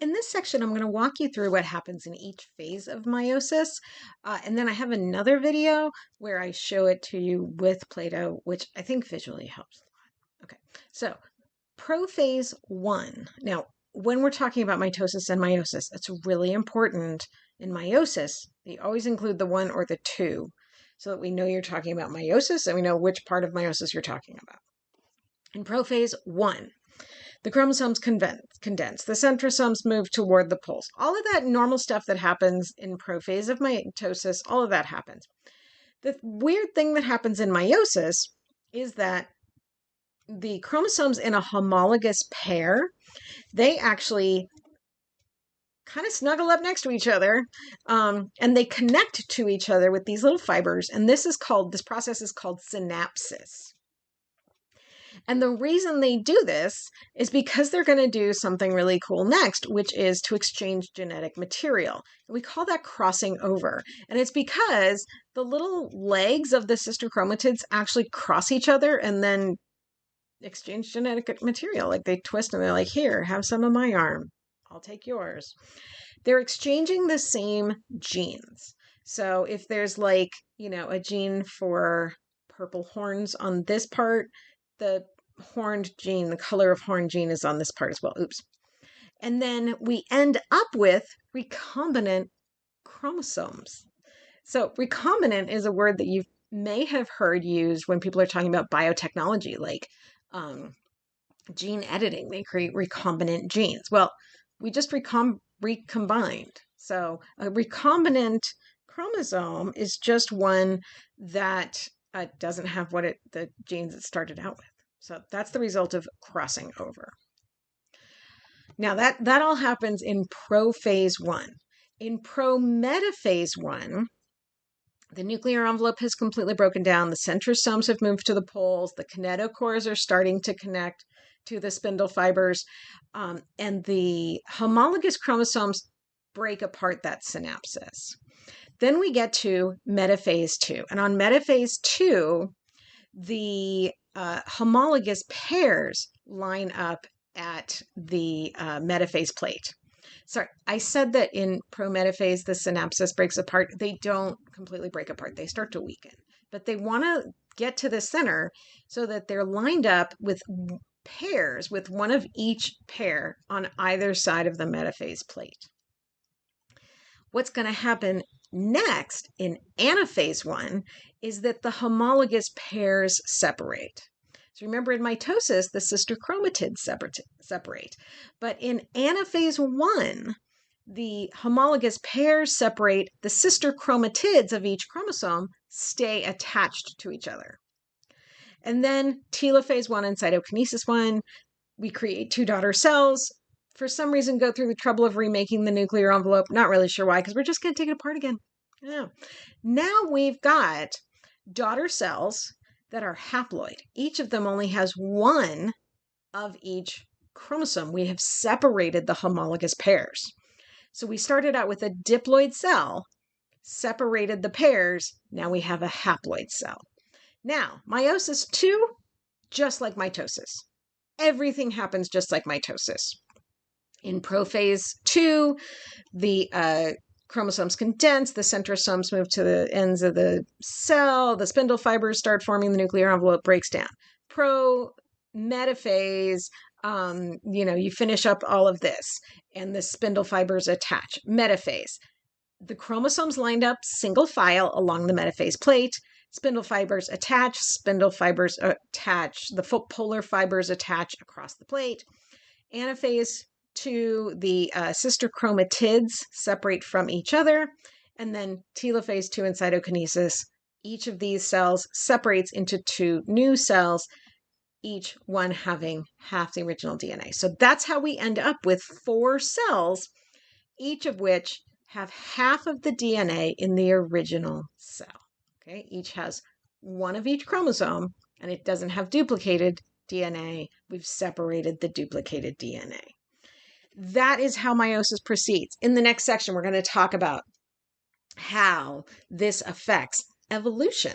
in this section, I'm going to walk you through what happens in each phase of meiosis. And then I have another video where I show it to you with Play-Doh, which I think visually helps a lot. Okay, so prophase 1. Now, when we're talking about mitosis and meiosis, it's really important in meiosis, they always include the 1 or the 2 so that we know you're talking about meiosis and we know which part of meiosis you're talking about. In prophase 1, the chromosomes condense, the centrosomes move toward the poles. All of that normal stuff that happens in prophase of mitosis, all of that happens. The weird thing that happens in meiosis is that the chromosomes in a homologous pair, they actually kind of snuggle up next to each other, and they connect to each other with these little fibers. And this process is called synapsis. And the reason they do this is because they're going to do something really cool next, which is to exchange genetic material. We call that crossing over. And it's because the little legs of the sister chromatids actually cross each other and then exchange genetic material. Like they twist and they're like, here, have some of my arm. I'll take yours. They're exchanging the same genes. So if there's like, a gene for purple horns on this part, the horned gene, the color of horn gene is on this part as well. Oops. And then we end up with recombinant chromosomes. So recombinant is a word that you may have heard used when people are talking about biotechnology, like gene editing. They create recombinant genes. Well, we just recombined. So a recombinant chromosome is just one that doesn't have the genes it started out with. So that's the result of crossing over. Now that all happens in prophase 1. In prometaphase 1, the nuclear envelope has completely broken down. The centrosomes have moved to the poles. The kinetochores are starting to connect to the spindle fibers. And the homologous chromosomes break apart that synapsis. Then we get to metaphase 2. And on metaphase 2, the homologous pairs line up at the metaphase plate. Sorry, I said that in prometaphase, the synapsis breaks apart. They don't completely break apart. They start to weaken. But they want to get to the center so that they're lined up with pairs, with one of each pair on either side of the metaphase plate. What's going to happen next in anaphase 1 is that the homologous pairs separate. So remember, in mitosis, the sister chromatids separate. But in anaphase 1, the homologous pairs separate. The sister chromatids of each chromosome stay attached to each other. And then telophase 1 and cytokinesis 1, we create 2 daughter cells. For some reason, go through the trouble of remaking the nuclear envelope. Not really sure why, because we're just going to take it apart again. Yeah. Now we've got daughter cells that are haploid. Each of them only has one of each chromosome. We have separated the homologous pairs. So we started out with a diploid cell, separated the pairs. Now we have a haploid cell. Now, meiosis II, just like mitosis. Everything happens just like mitosis. In prophase 2, the chromosomes condense, the centrosomes move to the ends of the cell, the spindle fibers start forming, the nuclear envelope breaks down. Metaphase, you finish up all of this, and the spindle fibers attach. Metaphase, the chromosomes lined up single file along the metaphase plate, spindle fibers attach, the polar fibers attach across the plate. Anaphase 2, the sister chromatids separate from each other, and then telophase 2 and cytokinesis, each of these cells separates into 2 new cells, each one having half the original DNA. So that's how we end up with 4 cells, each of which have half of the DNA in the original cell. Okay, each has one of each chromosome, and it doesn't have duplicated DNA. We've separated the duplicated DNA. That is how meiosis proceeds. In the next section, we're going to talk about how this affects evolution.